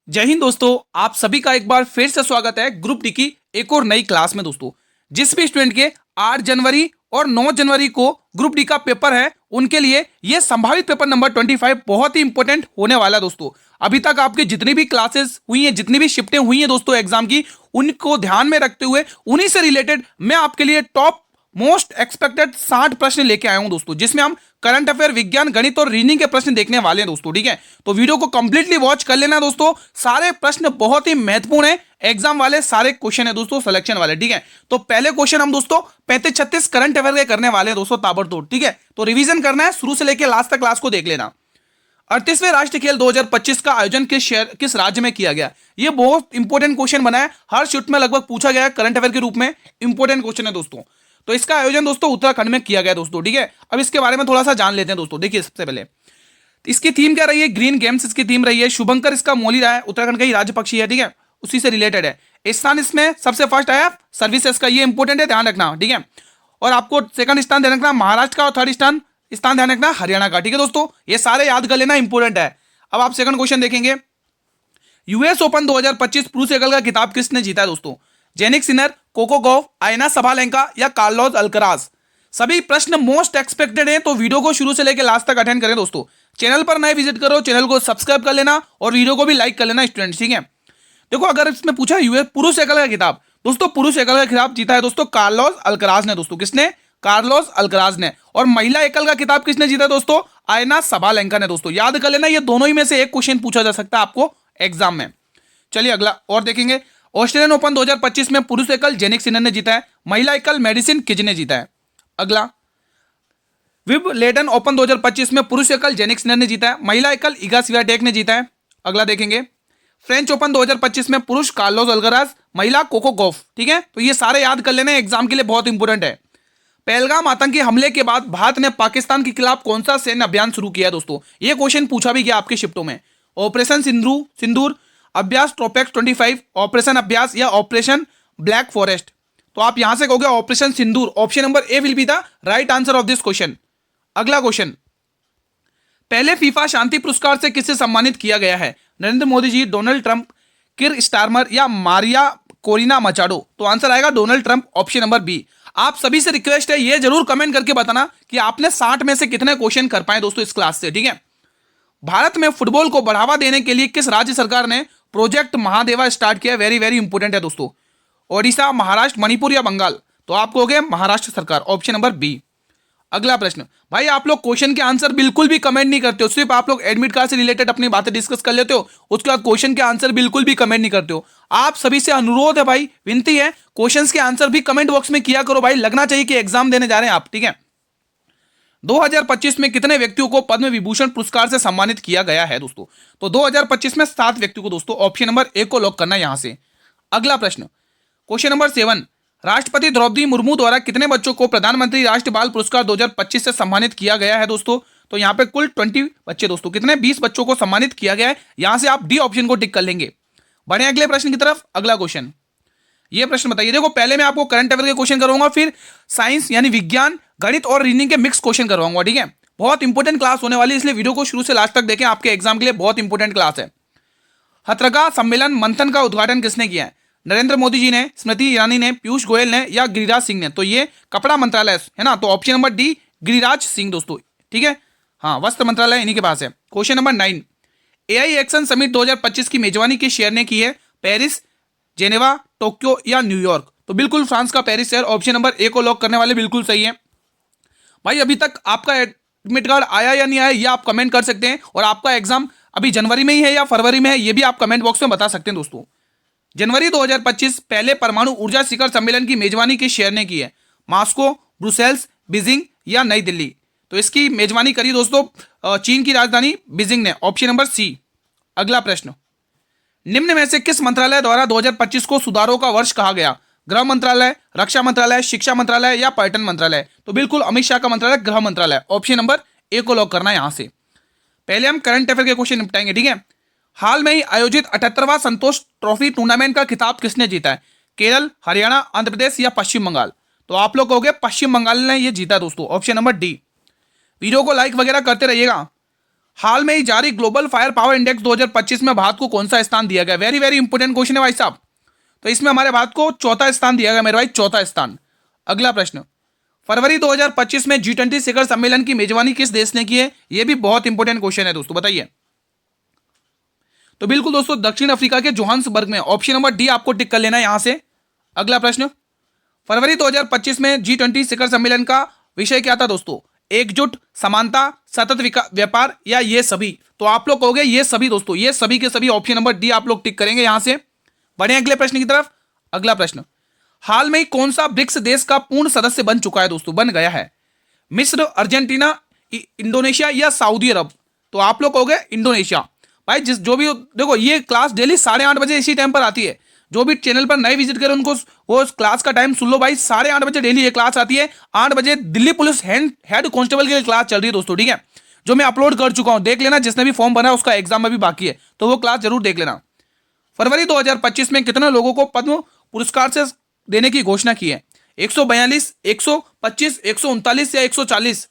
जय हिंद दोस्तों, आप सभी का एक बार फिर से स्वागत है ग्रुप डी की एक और नई क्लास में। दोस्तों, जिस भी स्टूडेंट के 8 जनवरी और 9 जनवरी को ग्रुप डी का पेपर है, उनके लिए ये संभावित पेपर नंबर 25 बहुत ही इंपॉर्टेंट होने वाला है। दोस्तों, अभी तक आपकी जितनी भी क्लासेस हुई हैं, जितनी भी शिफ्टें हुई हैं दोस्तों एग्जाम की, उनको ध्यान में रखते हुए उन्हीं से रिलेटेड मैं आपके लिए टॉप मोस्ट एक्सपेक्टेड 60 प्रश्न लेके आया हूं दोस्तों, जिसमें हम करंट अफेयर, विज्ञान, गणित और रीजनिंग के प्रश्न देखने वाले हैं दोस्तों। ठीक है, तो वीडियो को कंप्लीटली वॉच कर लेना दोस्तों। सारे प्रश्न बहुत ही महत्वपूर्ण है, एग्जाम वाले सारे क्वेश्चन है दोस्तों, सिलेक्शन वाले। ठीक है, तो पहले क्वेश्चन हम दोस्तों 35-36 करंट अफेयर के करने वाले हैं दोस्तों, ताबड़तोड़। ठीक है, तो रिवीजन करना है, शुरू से लेकर लास्ट तक क्लास को देख लेना। 38वें राष्ट्रीय खेल 2025 का आयोजन किस राज्य में किया गया? ये बहुत इंपॉर्टेंट क्वेश्चन बना है, हर शिफ्ट में लगभग पूछा गया है, करंट अफेयर के रूप में इंपॉर्टेंट क्वेश्चन है दोस्तों। तो इसका आयोजन दोस्तों उत्तराखंड में किया गया दोस्तों। ठीक है, अब इसके बारे में थोड़ा सा जान लेते हैं दोस्तों। देखिए, सबसे पहले इसकी थीम क्या रही है? ग्रीन गेम्स इसकी थीम रही है। शुभंकर इसका मोली रहा है, उत्तराखंड का ही राज्य पक्षी है। ठीक है, उसी से रिलेटेड है। स्थान इसमें सबसे फर्स्ट आया सर्विसेज का, ये इंपॉर्टेंट है, ध्यान रखना। ठीक है, और आपको सेकंड स्थान ध्यान रखना महाराष्ट्र का, और थर्ड स्थान ध्यान रखना हरियाणा का। ठीक है दोस्तों, ये सारे याद कर लेना, इंपॉर्टेंट है। अब आप सेकंड क्वेश्चन देखेंगे, यूएस ओपन 2025 पुरुष एकल का खिताब किसने जीता है दोस्तों? जेनिक सिनर, कोको गॉफ, आयना सबालेंका या कार्लोस अल्कराज? सभी प्रश्न मोस्ट एक्सपेक्टेड हैं, तो वीडियो को शुरू से लेकर लास्ट तक अटेंड करें दोस्तों। चैनल पर नए विजिट करो, चैनल को सब्सक्राइब कर लेना और वीडियो को भी लाइक कर लेना स्टूडेंट्स। ठीक है, देखो, अगर इसमें पूछा यूएस पुरुष एकल का खिताब, दोस्तों पुरुष एकल का खिताब जीता है दोस्तों कार्लोस अल्कराज ने दोस्तों। किसने? कार्लोस अल्कराज ने। और महिला एकल का खिताब किसने जीता दोस्तों? आयना सबालेंका ने दोस्तों। याद कर लेना, ये दोनों ही में से एक क्वेश्चन पूछा जा सकता है आपको एग्जाम में। चलिए अगला और देखेंगे, ऑस्ट्रेलियन ओपन 2025 में पुरुष एकल जेनिक सिनर ने जीता है, महिला एकल मेडिसिन किज ने जीता है। अगला, विंबलडन ओपन 2025 में पुरुष एकल जेनिक सिनर ने जीता है, महिला एकल इगा स्वियाटेक ने जीता है। अगला देखेंगे, फ्रेंच ओपन 2025 में पुरुष कार्लोस अल्कराज, महिला कोको गॉफ। ठीक है, तो ये सारे याद कर लेना, एग्जाम के लिए बहुत इंपॉर्टेंट है। पहलगाम आतंकी हमले के बाद भारत ने पाकिस्तान के खिलाफ कौन सा सैन्य अभियान शुरू किया दोस्तों? ये क्वेश्चन पूछा भी गया आपके शिफ्टों में। ऑपरेशन सिंदूर, अभ्यास ट्रोपेक्स 25, ऑपरेशन अभ्यास या ऑपरेशन ब्लैक फॉरेस्ट? तो आप यहां से कहोगे operation Sindoor. Option number A will be the right answer of this question. अगला क्वेश्चन, पहले फीफा शांति पुरस्कार से किसे सम्मानित किया गया है? Narendra Modi ji, Donald Trump, Keir Starmer या मारिया कोरिना मचाडो? तो आंसर आएगा Donald Trump, option number B. आप सभी से रिक्वेस्ट है, ये जरूर कमेंट करके बताना कि आपने 60 में से कितने क्वेश्चन कर पाए दोस्तों इस क्लास से। ठीक है, भारत में फुटबॉल को बढ़ावा देने के लिए किस राज्य सरकार ने प्रोजेक्ट महादेवा स्टार्ट किया? वेरी वेरी इंपॉर्टेंट है दोस्तों। ओडिशा, महाराष्ट्र, मणिपुर या बंगाल? तो आप कहोगे महाराष्ट्र सरकार, ऑप्शन नंबर बी। अगला प्रश्न, भाई आप लोग क्वेश्चन के आंसर बिल्कुल भी कमेंट नहीं करते हो, सिर्फ आप लोग एडमिट कार्ड से रिलेटेड अपनी बातें डिस्कस कर लेते हो, उसके बाद क्वेश्चन के आंसर बिल्कुल भी कमेंट नहीं करते हो। आप सभी से अनुरोध है भाई, विनती है, क्वेश्चंस के आंसर भी कमेंट बॉक्स में किया करो भाई, लगना चाहिए कि एग्जाम देने जा रहे हैं आप। ठीक है, 2025 में कितने व्यक्तियों को पद्म विभूषण पुरस्कार से सम्मानित किया गया है दोस्तों? तो 2025 में 7 व्यक्तियों को दोस्तों, ऑप्शन नंबर ए को लॉक करना है यहां से। अगला प्रश्न, क्वेश्चन नंबर 7, राष्ट्रपति द्रौपदी मुर्मू द्वारा कितने बच्चों को प्रधानमंत्री राष्ट्रीय बाल पुरस्कार 2025 से सम्मानित किया गया है दोस्तों? तो यहां पे कुल 20 बच्चे दोस्तों, कितने? 20 बच्चों को सम्मानित किया गया है। यहां से आप डी ऑप्शन को टिक कर लेंगे। बढ़े अगले प्रश्न की तरफ। अगला क्वेश्चन, ये प्रश्न बताइए, देखो पहले मैं आपको करंट अफेयर के क्वेश्चन करवाऊंगा, फिर साइंस यानी विज्ञान, गणित और रीजनिंग के मिक्स क्वेश्चन करवाऊंगा। ठीक है, बहुत इंपॉर्टेंट क्लास होने वाली है, इसलिए वीडियो को शुरू से लास्ट तक देखें, आपके एग्जाम के लिए बहुत इंपॉर्टेंट क्लास है। हथरगा सम्मेलन मंथन का उद्घाटन किसने किया है? नरेंद्र मोदी जी ने, स्मृति ईरानी ने, पीयूष गोयल ने या गिरिराज सिंह ने? तो ये कपड़ा मंत्रालय है ना, तो option number D Giriraj Singh दोस्तों। ठीक है, हाँ, वस्त्र मंत्रालय इन्हीं के पास है। Question number 9, AI action summit 2025 की मेजबानी किस शहर ने की है? पेरिस, जेनेवा, टोक्यो या न्यूयॉर्क? तो बिल्कुल फ्रांस का पेरिस शहर, ऑप्शन नंबर ए को लॉक करने वाले बिल्कुल सही है। भाई अभी तक आपका एडमिट कार्ड आया या नहीं आया, ये आप कमेंट कर सकते हैं, और आपका एग्जाम अभी जनवरी में ही है या फरवरी में है, ये भी आप कमेंट बॉक्स में बता सकते हैं दोस्तों। जनवरी 2025 पहले परमाणु ऊर्जा शिखर सम्मेलन की मेजबानी किस शहर ने की है? मॉस्को, ब्रुसेल्स, बीजिंग या नई दिल्ली? तो इसकी मेजबानी करी दोस्तों चीन की राजधानी बीजिंग ने, ऑप्शन नंबर सी। अगला प्रश्न, निम्न में से किस मंत्रालय द्वारा 2025 को सुधारों का वर्ष कहा गया? गृह मंत्रालय, रक्षा मंत्रालय, शिक्षा मंत्रालय या पर्यटन मंत्रालय? तो बिल्कुल अमित शाह का मंत्रालय गृह मंत्रालय, ऑप्शन नंबर ए को लॉक करना है यहां से। पहले हम करंट अफेयर के क्वेश्चन निपटाएंगे। ठीक है, हाल में ही आयोजित 78वां संतोष ट्रॉफी टूर्नामेंट का खिताब किसने जीता है? केरल, हरियाणा, आंध्र प्रदेश या पश्चिम बंगाल? तो आप लोग कहोगे पश्चिम बंगाल ने ये जीता दोस्तों, ऑप्शन नंबर डी। वीडियो को लाइक वगैरह करते रहिएगा। हाल में ही जारी ग्लोबल फायर पावर इंडेक्स 2025 में भारत को कौन सा स्थान दिया गया? वेरी वेरी इंपोर्टेंट क्वेश्चन है भाई साहब। तो इसमें हमारे भारत को चौथा स्थान दिया गया मेरे भाई, चौथा स्थान। अगला प्रश्न, फरवरी 2025 में G20 शिखर सम्मेलन की मेजबानी किस देश ने की है? यह भी बहुत इंपोर्टेंट क्वेश्चन है दोस्तों, बताइए। तो बिल्कुल दोस्तों, दक्षिण अफ्रीका के जोहान्सबर्ग में। ऑप्शन नंबर डी आपको टिक कर लेना है यहां से। अगला प्रश्न, फरवरी 2025 में G20 शिखर सम्मेलन का विषय क्या था दोस्तों? एकजुट, समानता, सतत व्यापार या ये सभी? तो आप लोग कहोगे ये सभी दोस्तों, ये सभी के सभी। ऑप्शन नंबर डी आप लोग टिक करेंगे यहां से। बढ़े अगले प्रश्न की तरफ। अगला प्रश्न, हाल में ही कौन सा ब्रिक्स देश का पूर्ण सदस्य बन चुका है दोस्तों, बन गया है? मिस्र, अर्जेंटीना, इंडोनेशिया या सऊदी अरब? तो आप लोग कहोगे इंडोनेशिया। भाई जिस जो भी देखो, ये क्लास डेली 8:30 बजे इसी टाइम पर आती है। जो भी चैनल पर नए विजिट करें उनको वो क्लास का टाइम सुन लो भाई, 8:30 बजे डेली ये क्लास आती है। 8 बजे दिल्ली पुलिस हेड कांस्टेबल की क्लास चल रही है दोस्तों, ठीक है, जो मैं अपलोड कर चुका हूं। देख लेना, जिसने भी फॉर्म भरा उसका एग्जाम अभी बाकी है, तो वो क्लास जरूर देख लेना। फरवरी 2025 में कितने लोगों को पद्म पुरस्कार से देने की घोषणा की है? 142, 125, 139 या 140?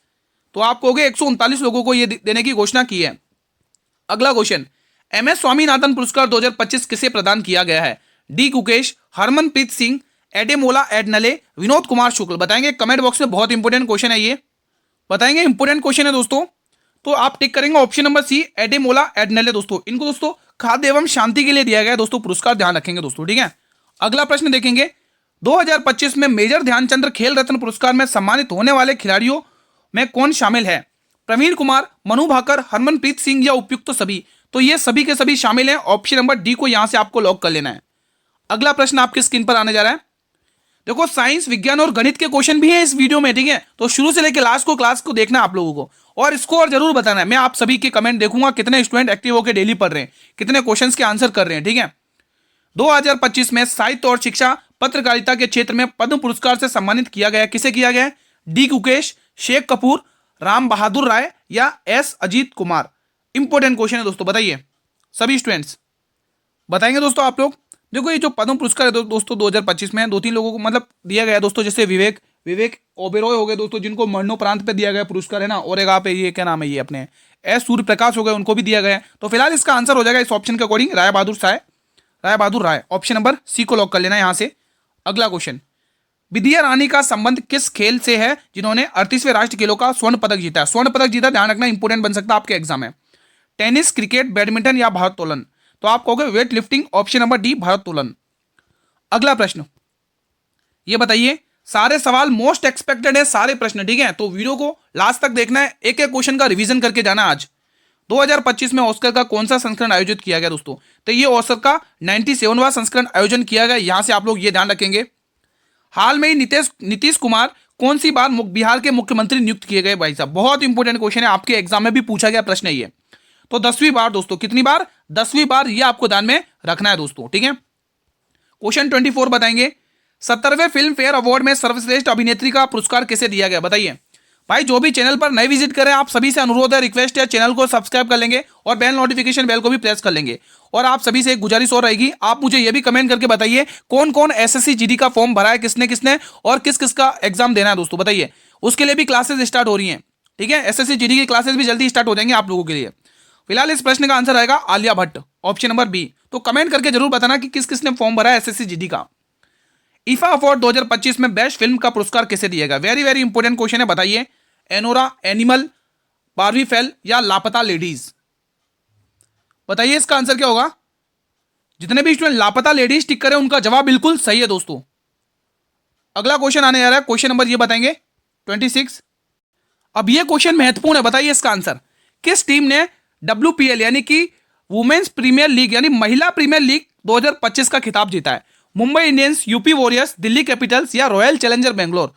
तो आप कहोगे 139 लोगों को ये देने की घोषणा की है। अगला क्वेश्चन, MS स्वामीनाथन पुरस्कार 2025 किसे प्रदान किया गया है? D Gukesh, Harmanpreet Singh, Ademola Adenle, Vinod Kumar Shukla? बताएंगे कमेंट बॉक्स में। बहुत इंपोर्टेंट क्वेश्चन है ये, बताएंगे, इंपोर्टेंट क्वेश्चन है दोस्तों। तो आप टिक करेंगे option number C, Ademola Adenle दोस्तों। इनको दोस्तों खाद्य एवं शांति के लिए दिया गया है दोस्तों पुरस्कार, ध्यान रखेंगे दोस्तों, ठीक है। अगला प्रश्न देखेंगे, 2025 में मेजर ध्यानचंद्र खेल रत्न पुरस्कार में सम्मानित होने वाले खिलाड़ियों में कौन शामिल है? प्रवीण कुमार, मनु भाकर, हरमनप्रीत सिंह या उपयुक्त सभी? तो ये सभी के सभी शामिल हैं। ऑप्शन नंबर डी को यहां से आपको लॉक कर लेना है। अगला प्रश्न आपकी स्क्रीन पर आने जा रहा है। देखो, साइंस, विज्ञान और गणित के क्वेश्चन भी हैं इस वीडियो में, ठीक है। तो शुरू से लेकर लास्ट को क्लास को देखना आप लोगों को, और स्कोर जरूर बताना है। मैं आप सभी के कमेंट देखूंगा, कितने स्टूडेंट एक्टिव होकर डेली पढ़ रहे हैं, कितने क्वेश्चंस के आंसर कर रहे हैं, ठीक है। 2025 में साहित्य और शिक्षा पत्रकारिता के क्षेत्र में पद्म पुरस्कार से सम्मानित किया गया, किसे किया गया? डी गुकेश, शेख कपूर, राम बहादुर राय या S Ajit Kumar? Important question है दोस्तों, बताइए सभी स्टूडेंट्स, बताएंगे दोस्तों आप लोग। देखो, ये जो पद्म पुरस्कार है दोस्तों 2025 में 2-3 लोगों को मतलब दिया गया दोस्तों, जैसे विवेक ओबेरॉय हो गए दोस्तों, जिनको मरणोपरांत पे दिया गया पुरस्कार है ना, और एक आप ये क्या नाम है, ये अपने एस सूर्य प्रकाश हो गए, उनको भी दिया गया है। तो फिलहाल इसका आंसर हो जाएगा इस ऑप्शन के अकॉर्डिंग राय बहादुर राय। ऑप्शन नंबर सी को लॉक कर लेना यहां से। अगला क्वेश्चन, विद्या रानी का संबंध किस खेल से है जिन्होंने 38वें राष्ट्रीय खेलों का स्वर्ण पदक जीता है? स्वर्ण पदक जीता, ध्यान रखना, इंपोर्टेंट बन सकता है आपके एग्जाम में। टेनिस, क्रिकेट, बैडमिंटन या भारोत्तोलन? तो आप कहोगे weight lifting. Option number D, भारोत्तोलन। अगला प्रश्न, ये बताइए, सारे सवाल मोस्ट एक्सपेक्टेड है, सारे प्रश्न, ठीक है। तो वीडियो को लास्ट तक देखना है, एक एक क्वेश्चन का रिवीजन करके जाना आज। 2025 में ऑस्कर का कौन सा संस्करण आयोजित किया गया दोस्तों? तो ये ऑस्कर का 97वां संस्करण आयोजन किया गया, यहां से आप लोग ये ध्यान रखेंगे। हाल में ही नीतीश कुमार कौन सी बार बिहार के मुख्यमंत्री नियुक्त किए गए? भाई साहब, बहुत इंपोर्टेंट क्वेश्चन है, आपके एग्जाम में भी पूछा गया प्रश्न है ये। तो 10वीं बार दोस्तों, कितनी बार? 10वीं बार, ये आपको ध्यान में रखना है दोस्तों, ठीक है। क्वेश्चन 24 बताएंगे, 70वें फिल्म फेयर अवार्ड में सर्वश्रेष्ठ अभिनेत्री का पुरस्कार किसे दिया गया? बताइए भाई। जो भी चैनल पर नए विजिट करें, आप सभी से अनुरोध है, रिक्वेस्ट है, चैनल को सब्सक्राइब कर लेंगे और बेल नोटिफिकेशन बेल को भी प्रेस कर लेंगे। और आप सभी से एक गुजारिश और रहेगी, आप मुझे यह भी कमेंट करके बताइए कौन कौन एसएससी जीडी का फॉर्म भरा है, किसने किसने, और किस किस का एग्जाम देना है दोस्तों, बताइए। उसके लिए भी क्लासेस स्टार्ट हो रही हैं, ठीक है। एसएससी जीडी की क्लासेस भी जल्दी स्टार्ट हो जाएंगे आप लोगों के लिए। फिलहाल इस प्रश्न का आंसर आएगा Alia Bhatt, option number B. तो कमेंट करके जरूर बताना कि किस किसने फॉर्म भरा है एसएससी जीडी का। ईफा अवार्ड 2025 में बेस्ट फिल्म का पुरस्कार किसे दिया गया? वेरी वेरी इंपोर्टेंट क्वेश्चन है, बताइए। एनोरा, एनिमल, बारहवीं फेल या लापता लेडीज? बताइए इसका आंसर क्या होगा। जितने भी स्टूडेंट लापता लेडीज टिक करें उनका जवाब बिल्कुल सही है दोस्तों। अगला क्वेश्चन आने जा रहा है, क्वेश्चन नंबर ये बताएंगे 26। अब ये क्वेश्चन महत्वपूर्ण है, बताइए इसका आंसर। किस टीम ने WPL यानी कि वुमेन्स प्रीमियर लीग यानी महिला प्रीमियर लीग 2025 का खिताब जीता है? Mumbai Indians, UP warriors, Delhi Capitals या रॉयल चैलेंजर बेंगलोर?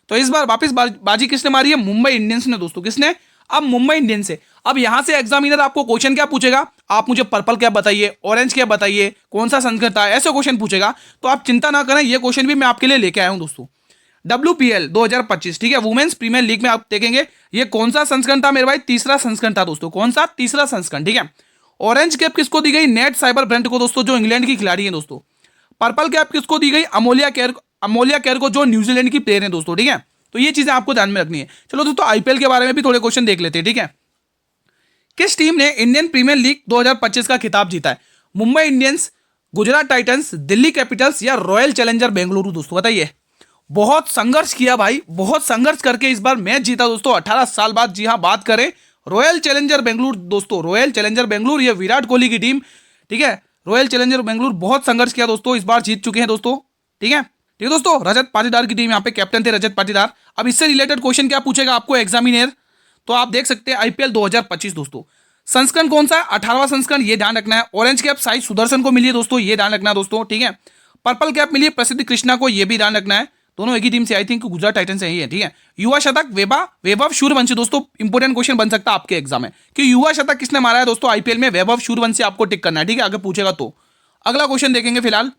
तो इस बार वापस बाजी किसने मारी है? मुंबई इंडियंस ने दोस्तों। किसने? अब मुंबई इंडियंस से। अब यहां से एग्जामिनर आपको क्वेश्चन क्या पूछेगा, आप मुझे पर्पल क्या बताइए, ऑरेंज क्या बताइए, कौन सा संस्करण था, ऐसे क्वेश्चन पूछेगा। तो आप चिंता ना करें, ये क्वेश्चन भी मैं आपके लिए लेके आया हूं दोस्तों। WPL 2025, ठीक है, वुमेन्स प्रीमियर लीग में आप देखेंगे ये कौन सा संस्करण था मेरे भाई? तीसरा संस्करण था दोस्तों। कौन सा? तीसरा संस्करण, ठीक है। ऑरेंज कैप किसको दी गई? नेट साइबर ब्रंट को दोस्तों, जो इंग्लैंड की खिलाड़ी है दोस्तों। पर्पल कैप किसको दी गई? अमोलिया केयर को, जो न्यूजीलैंड की प्लेयर है दोस्तों, ठीक है। तो ये चीजें आपको ध्यान में रखनी है। चलो दोस्तों, IPL के बारे में भी थोड़े क्वेश्चन देख लेते हैं, ठीक है। किस टीम ने इंडियन प्रीमियर लीग 2025 का खिताब जीता है? Mumbai Indians, Gujarat Titans, Delhi Capitals या रॉयल चैलेंजर बेंगलुरु? दोस्तों बताइए। बहुत संघर्ष किया भाई, बहुत संघर्ष करके इस बार मैच जीता दोस्तों 18 साल बाद। जी हाँ, बात करें रॉयल चैलेंजर बेंगलुरु दोस्तों, रॉयल चैलेंजर बेंगलुरु, ये विराट कोहली की टीम, ठीक है। रॉयल चैलेंजर बेंगलुरु बहुत संघर्ष किया दोस्तों, इस बार जीत चुके हैं दोस्तों, ठीक है। ठीक है दोस्तों, रजत पाटीदार की टीम, यहाँ पे कैप्टन थे रजत पाटीदार। अब इससे रिलेटेड क्वेश्चन क्या पूछेगा आपको एग्जामिनर, तो आप देख सकते हैं आईपीएल 2025 दोस्तों, संस्करण कौन सा है? 18वां संस्करण, ये ध्यान रखना है। ऑरेंज कैप साई सुदर्शन को मिली है दोस्तों, ये ध्यान रखना है दोस्तों, ठीक है। पर्पल कैप मिली है प्रसिद्ध कृष्णा को, ये भी ध्यान रखना है। दोनों एक ही टीम से, आई थिंक गुजरात टाइटंस से ही है, ठीक है। युवा शतक वैभव सूर्यवंशी दोस्तों, इंपोर्टेंट क्वेश्चन बन सकता है आपके एग्जाम में कि युवा शतक किसने मारा है दोस्तों आईपीएल में? वैभव सूर्यवंशी आपको टिक करना है, ठीक है, आगे पूछेगा तो। अगला क्वेश्चन देखेंगे फिलहाल,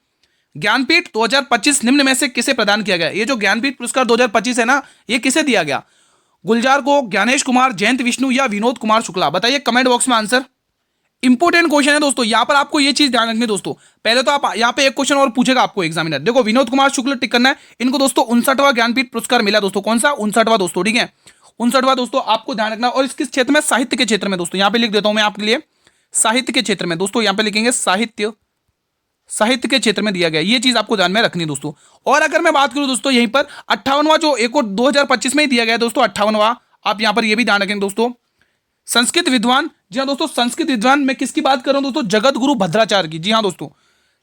ज्ञानपीठ 2025 निम्न में से किसे प्रदान किया गया? ये जो ज्ञानपीठ पुरस्कार 2025 है ना, ये किसे दिया गया? गुलजार को, ज्ञानेश कुमार, जयंत विष्णु या विनोद कुमार शुक्ला? बताइए कमेंट बॉक्स में आंसर। इंपोर्टेंट क्वेश्चन है दोस्तों, यहां पर आपको ये चीज ध्यान रखनी है दोस्तों। पहले तो आप यहां पे एक क्वेश्चन और पूछेगा आपको एग्जामिनर, देखो विनोद कुमार शुक्ल टिक करना है। इनको दोस्तों 59वां ज्ञानपीठ पुरस्कार मिला दोस्तों, कौन सा? 59वां दोस्तों, ठीक है, 59वां दोस्तों, आपको ध्यान रखना। और इसकिस क्षेत्र में? साहित्य के क्षेत्र में दोस्तों, यहां पे लिख देता हूं मैं आपके लिए, साहित्य के क्षेत्र में दोस्तों, यहां पे लिखेंगे साहित्य, साहित्य के क्षेत्र में दिया गया, ये चीज आपको ध्यान में रखनी दोस्तों। और अगर मैं बात करूं दोस्तों यहीं पर 58वां जो एक और 2025 में ही दिया गया दोस्तों 58वां, आप यहां पर ये भी ध्यान रखेंगे दोस्तों। संस्कृत विद्वान, जी हाँ दोस्तों, संस्कृत विद्वान मैं किसकी बात कर रहा हूं दोस्तों? जगत गुरु भद्राचार्य की। जी हाँ दोस्तों,